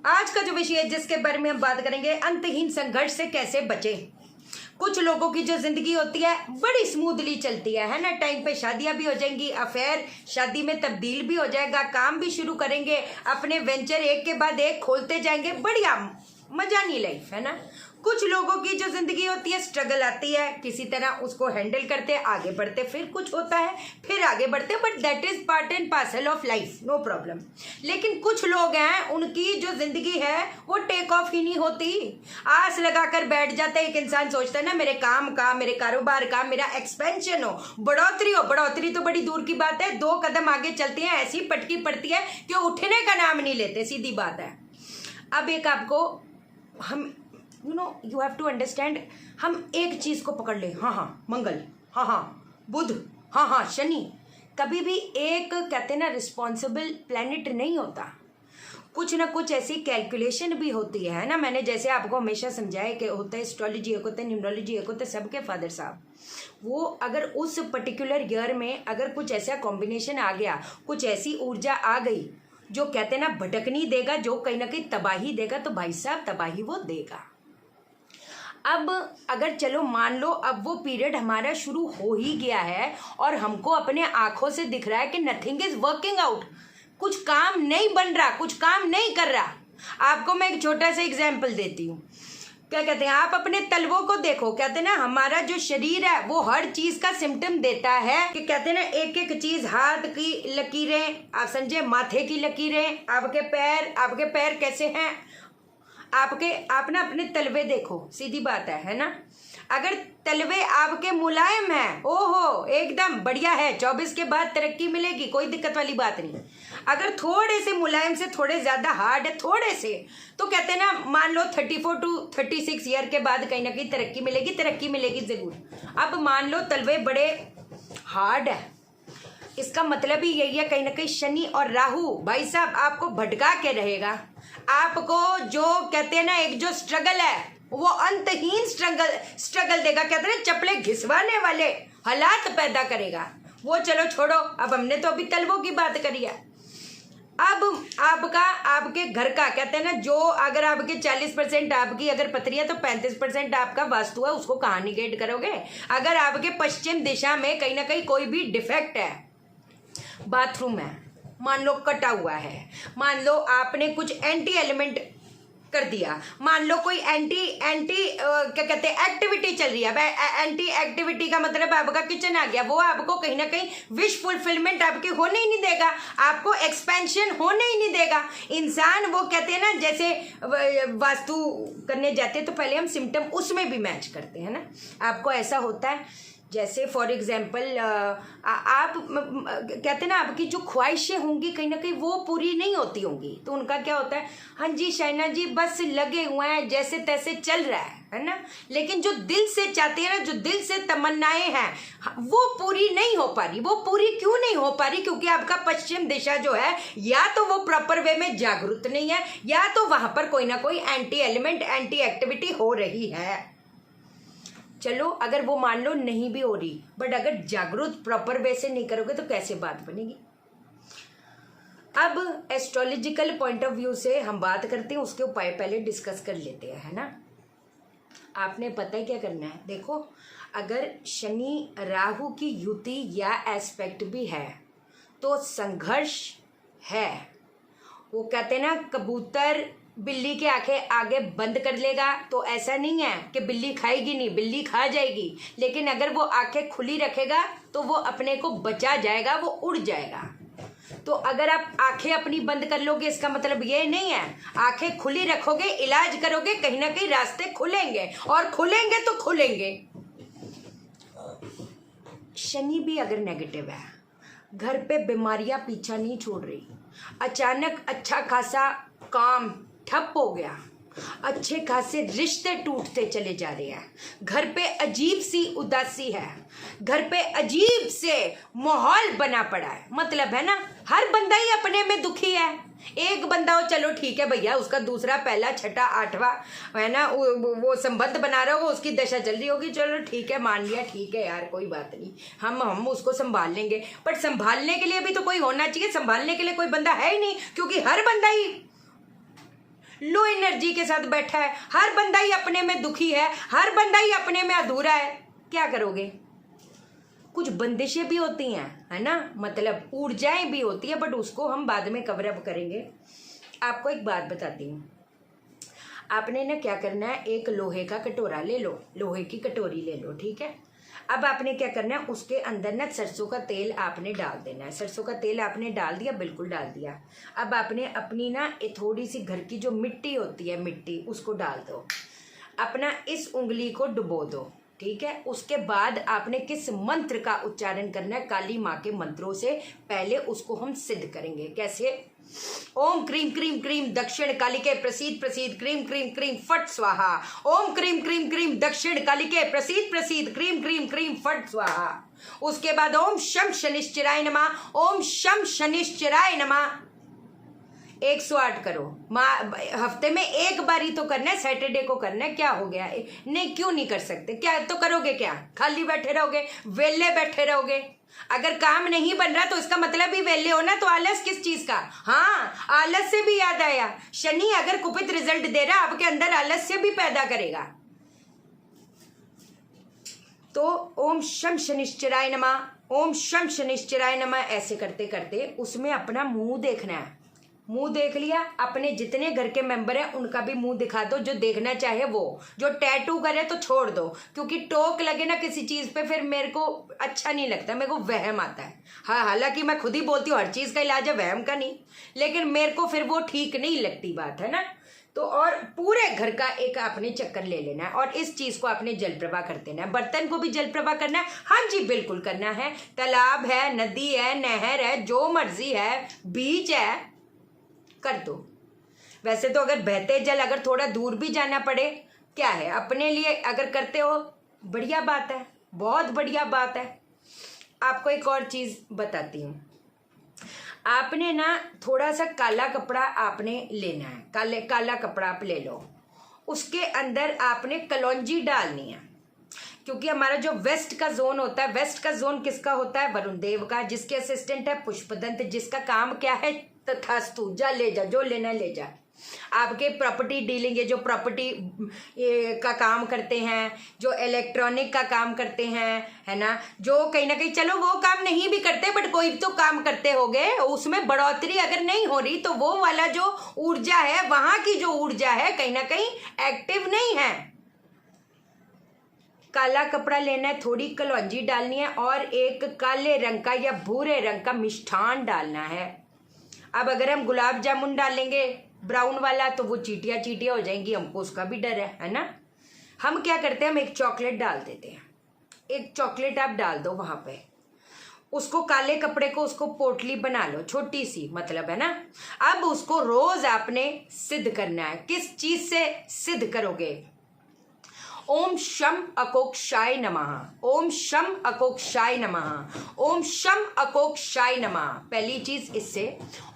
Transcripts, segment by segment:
आज का जो विषय है जिसके बारे में हम बात करेंगे, अंतहीन संघर्ष से कैसे बचें। कुछ लोगों की जो जिंदगी होती है बड़ी स्मूथली चलती है ना। टाइम पे शादियां भी हो जाएंगी, अफेयर शादी में तब्दील भी हो जाएगा, काम भी शुरू करेंगे, अपने वेंचर एक के बाद एक खोलते जाएंगे, बढ़िया मजानी लाइफ है ना। कुछ लोगों की जो जिंदगी होती है स्ट्रगल आती है, किसी तरह उसको हैंडल करते आगे बढ़ते, फिर कुछ होता है फिर आगे बढ़ते, but that is part and parcel of life, no problem. लेकिन कुछ लोग हैं उनकी जो जिंदगी है वो टेक ऑफ ही नहीं होती। आस लगाकर बैठ जाते हैं। एक इंसान सोचता है ना मेरे काम का, मेरे कारोबार का, मेरा एक्सपेंशन हो, बढ़ोतरी हो। बढ़ोतरी तो बड़ी दूर की बात है, 2 कदम आगे चलती है ऐसी पटकी पड़ती है कि उठने का नाम नहीं लेते, सीधी बात है। अब एक आपको हम यू हैव टू अंडरस्टैंड, हम एक चीज को पकड़ ले, हाँ मंगल, हाँ बुध, हाँ शनि, कभी भी एक कहते हैं ना रिस्पॉन्सिबल प्लैनेट नहीं होता। कुछ ना कुछ ऐसी कैलकुलेशन भी होती है ना। मैंने जैसे आपको हमेशा समझाया कि होता है एस्ट्रोलॉजी, एक होता है न्यूमरोलॉजी, एक होता है सबके फादर साहब। वो अगर उस पर्टिकुलर ईयर में अगर कुछ ऐसा कॉम्बिनेशन आ गया, कुछ ऐसी ऊर्जा आ गई जो कहते हैं ना भटकनी देगा, जो कहीं ना कहीं तबाही देगा, तो भाई साहब तबाही वो देगा। अब अगर चलो मान लो अब वो पीरियड हमारा शुरू हो ही गया है और हमको अपने आंखों से दिख रहा है कि नथिंग इज वर्किंग आउट, कुछ काम नहीं बन रहा, कुछ काम नहीं कर रहा। आपको मैं एक छोटा सा एग्जाम्पल देती हूँ। क्या कहते हैं, आप अपने तलवों को देखो, कहते हैं ना हमारा जो शरीर है वो हर चीज का सिम्टम देता है कि कहते हैं ना एक एक चीज, हाथ की लकीरें, आप समझे, माथे की लकीरें, आपके पैर कैसे हैं, आप ना अपने तलवे देखो, सीधी बात है ना। अगर तलवे आपके मुलायम हैं, ओहो एकदम बढ़िया है, 24 के बाद तरक्की मिलेगी, कोई दिक्कत वाली बात नहीं। अगर थोड़े से मुलायम से थोड़े ज्यादा हार्ड है, थोड़े से, तो कहते हैं ना मान लो 34 to 36 ईयर के बाद कहीं ना कहीं तरक्की मिलेगी जरूर। अब मान लो तलवे बड़े हार्ड है, इसका मतलब ही यही है कहीं ना कहीं शनि और राहु भाई साहब आपको भटका के रहेगा। आपको जो कहते हैं ना एक जो स्ट्रगल है वो अंतहीन स्ट्रगल देगा, कहते हैं चपले घिसवाने वाले हालात पैदा करेगा। वो चलो छोड़ो, अब हमने तो अभी तलवों की बात करी है। अब आपके घर का कहते हैं ना, जो अगर आपके 40% आपकी अगर पथरी है तो 35% आपका वास्तु है, उसको कहाँ निगेट करोगे। अगर आपके पश्चिम दिशा में कहीं ना कहीं कोई भी डिफेक्ट है, बाथरूम है मान लो कटा हुआ है, मान लो आपने कुछ एंटी एलिमेंट कर दिया, मान लो कोई क्या कहते हैं एक्टिविटी चल रही है, एंटी एक्टिविटी का मतलब आपका किचन आ गया, वो आपको कहीं ना कहीं विश फुलफिलमेंट आपकी होने ही नहीं देगा, आपको एक्सपेंशन होने ही नहीं देगा। इंसान वो कहते हैं ना जैसे वास्तु करने जाते हैं तो पहले हम सिम्टम उसमें भी मैच करते हैं ना। आपको ऐसा होता है जैसे फॉर एग्जाम्पल आप कहते हैं ना आपकी जो ख्वाहिशें होंगी कहीं ना कहीं वो पूरी नहीं होती होंगी, तो उनका क्या होता है, हाँ जी शैना जी बस लगे हुए हैं, जैसे तैसे चल रहा है ना। लेकिन जो दिल से चाहते हैं ना, जो दिल से तमन्नाएं हैं वो पूरी नहीं हो पा रही। वो पूरी क्यों नहीं हो पा रही, क्योंकि आपका पश्चिम दिशा जो है या तो वो प्रॉपर वे में जागरूक नहीं है, या तो वहां पर कोई ना कोई एंटी एलिमेंट एंटी एक्टिविटी हो रही है। चलो अगर वो मान लो नहीं भी हो रही, बट अगर जागरूक प्रॉपर वे से नहीं करोगे तो कैसे बात बनेगी। अब एस्ट्रोलॉजिकल पॉइंट ऑफ व्यू से हम बात करते हैं, उसके उपाय पहले डिस्कस कर लेते हैं, है ना। आपने पता है क्या करना है, देखो अगर शनि राहु की युति या एस्पेक्ट भी है तो संघर्ष है। वो कहते हैं ना कबूतर बिल्ली के आंखें आगे बंद कर लेगा तो ऐसा नहीं है कि बिल्ली खाएगी नहीं, बिल्ली खा जाएगी, लेकिन अगर वो आंखें खुली रखेगा तो वो अपने को बचा जाएगा, वो उड़ जाएगा। तो अगर आप आंखें अपनी बंद कर लोगे इसका मतलब ये नहीं है, आंखें खुली रखोगे, इलाज करोगे, कहीं ना कहीं रास्ते खुलेंगे, और खुलेंगे तो खुलेंगे। शनि भी अगर नेगेटिव है, घर पे बीमारियां पीछा नहीं छोड़ रही, अचानक अच्छा खासा काम ठप हो गया, अच्छे खासे रिश्ते टूटते चले जा रहे हैं, घर पे अजीब सी उदासी है, घर पे अजीब से माहौल बना पड़ा है, मतलब है ना हर बंदा ही अपने में दुखी है। एक बंदा हो चलो ठीक है भैया, उसका दूसरा पहला छठा आठवां है ना वो संबंध बना रहा होगा, उसकी दशा चल रही होगी, चलो ठीक है मान लिया, ठीक है यार कोई बात नहीं, हम उसको संभाल लेंगे। बट संभालने के लिए भी तो कोई होना चाहिए, संभालने के लिए कोई बंदा है ही नहीं, क्योंकि हर बंदा ही लो एनर्जी के साथ बैठा है, हर बंदा ही अपने में दुखी है, हर बंदा ही अपने में अधूरा है, क्या करोगे? कुछ बंदिशें भी होती हैं, है ना, मतलब ऊर्जाएं भी होती है, बट उसको हम बाद में कवर अप करेंगे। आपको एक बात बताती हूँ, आपने ना क्या करना है, एक लोहे का कटोरा ले लो, लोहे की कटोरी ले लो, ठीक है। अब आपने क्या करना है, उसके अंदर ना सरसों का तेल आपने डाल देना है। सरसों का तेल आपने डाल दिया, बिल्कुल डाल दिया। अब आपने अपनी ना थोड़ी सी घर की जो मिट्टी होती है, मिट्टी, उसको डाल दो, अपना इस उंगली को डुबो दो, ठीक है। उसके बाद आपने किस मंत्र का उच्चारण करना है, काली माँ के मंत्रों से पहले उसको हम सिद्ध करेंगे। कैसे? ओम क्रीम क्रीम क्रीम दक्षिण कालिके प्रसीद प्रसीद क्रीम क्रीम क्रीम फट स्वाहा। ओम क्रीम क्रीम क्रीम दक्षिण कालिके प्रसीद प्रसीद क्रीम क्रीम क्रीम फट स्वाहा। उसके बाद ओम शम शनिश्चराय नमः, ओम शम शनिश्चराय नमः। 108 करो। हफ्ते में एक बार ही तो करना है, सैटरडे को करना है। क्या हो गया? नहीं, क्यों नहीं कर सकते? क्या तो करोगे? क्या खाली बैठे रहोगे, वेले बैठे रहोगे? अगर काम नहीं बन रहा तो इसका मतलब ही वेले हो ना, तो आलस किस चीज का? हाँ, आलस से भी याद आया, शनि अगर कुपित रिजल्ट दे रहा आपके अंदर, आलस से भी पैदा करेगा। तो ओम शम शनिश्चराय नमः, ओम शम शनिश्चराय नमः, ऐसे करते करते उसमें अपना मुंह देखना है। मुंह देख लिया, अपने जितने घर के मेंबर हैं उनका भी मुंह दिखा दो, जो देखना चाहे वो। जो टैटू करे तो छोड़ दो, क्योंकि टोक लगे ना किसी चीज पे, फिर मेरे को अच्छा नहीं लगता, मेरे को वहम आता है। हाँ, हालांकि मैं खुद ही बोलती हूँ हर चीज का इलाज है, वहम का नहीं, लेकिन मेरे को फिर वो ठीक नहीं लगती बात, है ना। तो और पूरे घर का एक आपने चक्कर ले लेना है, और इस चीज को आपने जल प्रवाह कर देना है। बर्तन को भी जल प्रवाह करना है, हाँ जी बिल्कुल करना है। तालाब है, नदी है, नहर है, जो मर्जी है, बीच है, कर दो। वैसे तो अगर बहते जल अगर थोड़ा दूर भी जाना पड़े, क्या है, अपने लिए अगर करते हो बढ़िया बात है, बहुत बढ़िया बात है। आपको एक और चीज बताती हूँ, आपने ना थोड़ा सा काला कपड़ा आपने लेना है, काला कपड़ा आप ले लो, उसके अंदर आपने कलौंजी डालनी है। क्योंकि हमारा जो वेस्ट का जोन होता है, वेस्ट का जोन किसका होता है? वरुण देव का, जिसके असिस्टेंट है पुष्पदंत, जिसका काम क्या है? तथास्तु, जा ले जा, जो लेना ले जा। आपके प्रॉपर्टी डीलिंग, ये जो प्रॉपर्टी का काम करते हैं, जो इलेक्ट्रॉनिक का काम करते हैं, है ना, जो कहीं ना कहीं, चलो वो काम नहीं भी करते बट कोई तो काम करते होंगे, उसमें बढ़ोतरी अगर नहीं हो रही तो वो वाला जो ऊर्जा है, वहां की जो ऊर्जा है कहीं ना कहीं एक्टिव नहीं है। काला कपड़ा लेना है, थोड़ी कलौंजी डालनी है, और एक काले रंग का या भूरे रंग का मिष्ठान डालना है। अब अगर हम गुलाब जामुन डालेंगे ब्राउन वाला तो वो चीटियाँ चीटियाँ हो जाएंगी, हमको उसका भी डर है ना। हम क्या करते हैं, हम एक चॉकलेट डाल देते हैं, एक चॉकलेट आप डाल दो वहां पे, उसको काले कपड़े को उसको पोटली बना लो, छोटी सी, मतलब, है ना। अब उसको रोज आपने सिद्ध करना है। किस चीज से सिद्ध करोगे? ओम शम अकोक्षाय नमः, ओम शम अकोक्षाय नमः, ओम शम अकोक्षाय नमः। पहली चीज इससे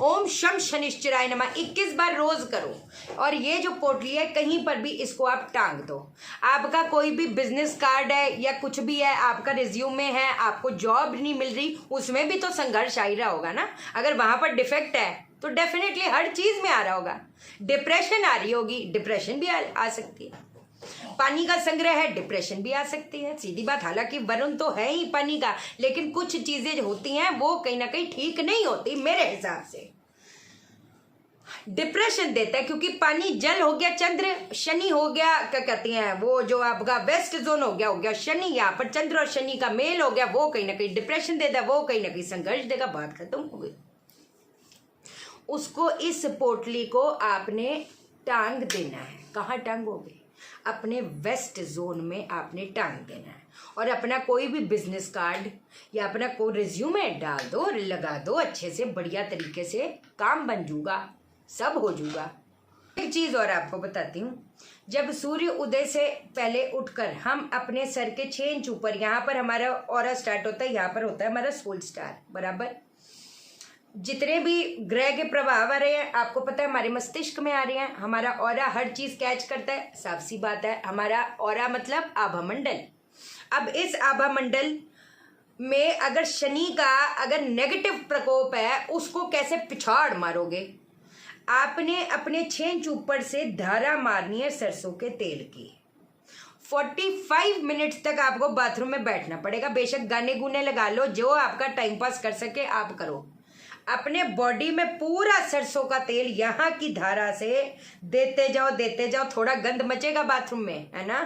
ओम शम शनिश्चराय नमः 21 बार रोज करो। और ये जो पोटली है, कहीं पर भी इसको आप टांग दो। आपका कोई भी बिजनेस कार्ड है या कुछ भी है, आपका रिज्यूमे है, आपको जॉब नहीं मिल रही, उसमें भी तो संघर्ष आ ही रहा होगा ना। अगर वहां पर डिफेक्ट है तो डेफिनेटली हर चीज में आ रहा होगा। डिप्रेशन आ रही होगी, डिप्रेशन भी आ सकती है। पानी का संग्रह है, डिप्रेशन भी आ सकती है, सीधी बात। हालांकि वरुण तो है ही पानी का, लेकिन कुछ चीजें होती हैं वो कहीं ना कहीं ठीक नहीं होती मेरे हिसाब से, डिप्रेशन देता है। क्योंकि पानी जल हो गया, चंद्र शनि हो गया, क्या कहते हैं वो, जो आपका वेस्ट जोन हो गया शनि, यहाँ पर चंद्र और शनि का मेल हो गया, वो कहीं ना कहीं डिप्रेशन देता है, वो कहीं ना कहीं संघर्ष देगा। बात खत्म हो गई। उसको, इस पोटली को आपने टांग देना है। कहाँ टांगोगे? अपने वेस्ट जोन में आपने टांग देना है। और अपना कोई भी बिजनेस कार्ड या अपना कोई रिज्यूमे डाल दो, लगा दो, अच्छे से बढ़िया तरीके से काम बन जूगा, सब हो जूगा। एक चीज और आपको बताती हूँ, जब सूर्य उदय से पहले उठकर हम अपने सर के 6 इंच ऊपर, यहाँ पर हमारा ऑरा स्टार्ट होता है, यहाँ पर होता है हमारा सोल स्टार, बराबर। जितने भी ग्रह के प्रभाव आ रहे हैं, आपको पता है हमारे मस्तिष्क में आ रहे हैं, हमारा ऑरा हर चीज कैच करता है, साफ सी बात है। हमारा ऑरा मतलब आभा मंडल। अब इस आभा मंडल में अगर शनि का अगर नेगेटिव प्रकोप है, उसको कैसे पिछाड़ मारोगे? आपने अपने 6 इंच ऊपर से धारा मारनी है सरसों के तेल की। 45 मिनट्स तक आपको बाथरूम में बैठना पड़ेगा। बेशक गाने गुने लगा लो, जो आपका टाइम पास कर सके आप करो। अपने बॉडी में पूरा सरसों का तेल यहाँ की धारा से देते जाओ। थोड़ा गंद मचेगा बाथरूम में, है ना।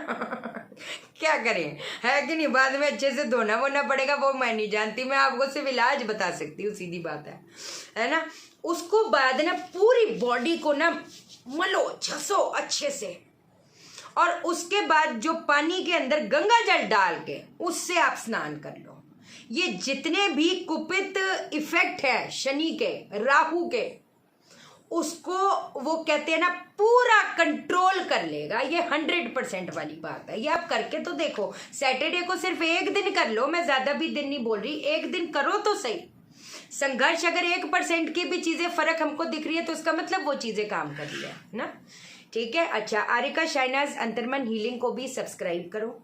क्या करें, है कि नहीं। बाद में अच्छे से धोना वोना पड़ेगा, वो मैं नहीं जानती, मैं आपको सिर्फ इलाज बता सकती हूँ, सीधी बात है ना। उसको बाद ना पूरी बॉडी को ना मलो, झसो अच्छे से, और उसके बाद जो पानी के अंदर गंगा जल डाल के उससे आप स्नान कर लो। ये जितने भी कुपित इफेक्ट है शनि के, राहु के, उसको वो कहते हैं ना पूरा कंट्रोल कर लेगा। ये 100% वाली बात है। ये आप करके तो देखो। सैटरडे को सिर्फ एक दिन कर लो, मैं ज्यादा भी दिन नहीं बोल रही, एक दिन करो तो सही। संघर्ष अगर 1% की भी चीजें फर्क हमको दिख रही है तो उसका मतलब वो चीजें काम कर रही है ना। ठीक है। अच्छा, आरिका शाइनाज अंतर्मन हीलिंग को भी सब्सक्राइब करो।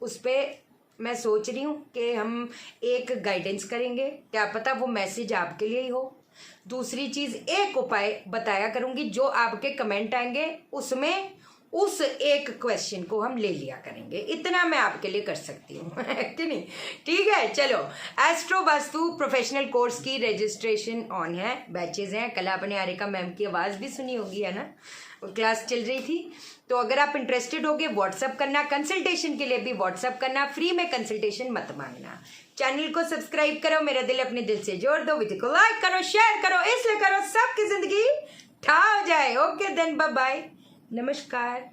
उस पर मैं सोच रही हूँ कि हम एक गाइडेंस करेंगे, क्या पता वो मैसेज आपके लिए ही हो। दूसरी चीज, एक उपाय बताया करूंगी, जो आपके कमेंट आएंगे उसमें उस एक क्वेश्चन को हम ले लिया करेंगे। इतना मैं आपके लिए कर सकती हूँ कि नहीं। ठीक है, चलो। एस्ट्रो वास्तु प्रोफेशनल कोर्स की रजिस्ट्रेशन ऑन है, बैचेज हैं। कल आपने आरिका मैम की आवाज़ भी सुनी होगी, है ना, क्लास चल रही थी। तो अगर आप इंटरेस्टेड होगे व्हाट्सअप करना, कंसल्टेशन के लिए भी व्हाट्सअप करना, फ्री में कंसल्टेशन मत मांगना। चैनल को सब्सक्राइब करो, मेरा दिल अपने दिल से जोड़ दो, वीडियो को लाइक करो, शेयर करो, इसलिए करो सबकी जिंदगी ठा हो जाए। ओके देन, बाय बाय, नमस्कार।